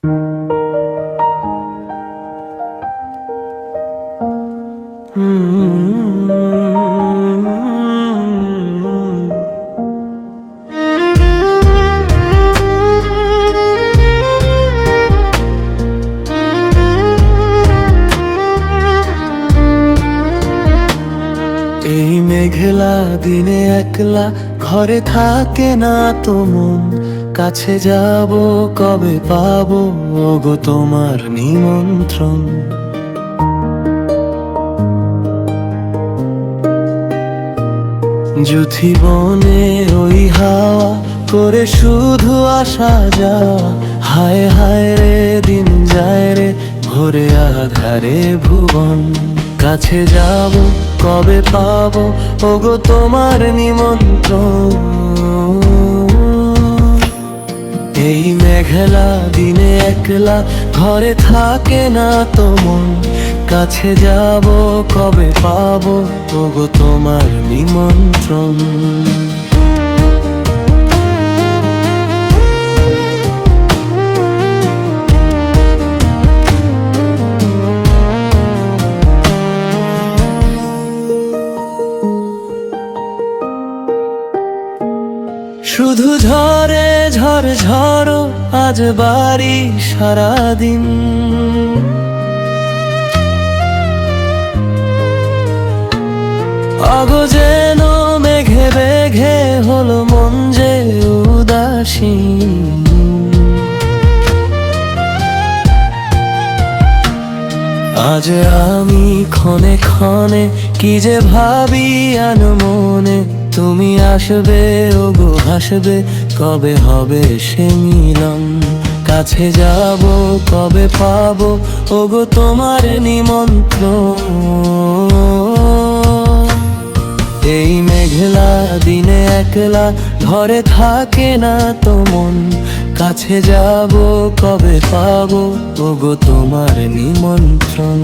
এই মেঘলা দিনে একলা ঘরে থাকে না তো মন, কাছে যাব কবে পাবো ওগো তোমার নিমন্ত্রণ। যুথি বনে ওই হাওয়া করে শুধু আসা যাওয়া, হায় হায় রে দিন যায় রে ভোরে আধারে ভুবন। কাছে যাব কবে পাবো ওগো তোমার নিমন্ত্রণ। এই মেঘলা দিনে একলা ঘরে থাকে না তো মন, কাছে যাব কবে পাবো ওগো তোমার নিমন্ত্রণ। শুধু ঝরে ঝড় ঝড়ো আজ বাড়ি সারাদিন, আগো যেন মেঘে বেঘে হলো মন যে উদাসীন। আজ আমি ক্ষণে ক্ষণে কি যে ভাবি আনমনে, তুমি আসবে ওগো হাসবে কবে হবে সে মিলন। কাছে যাব কবে পাবো ওগো তোমার নিমন্ত্রণ। এই মেঘলা দিনে একলা ঘরে থাকে না তো মন, কাছে যাব কবে পাবো ওগো তোমার নিমন্ত্রণ।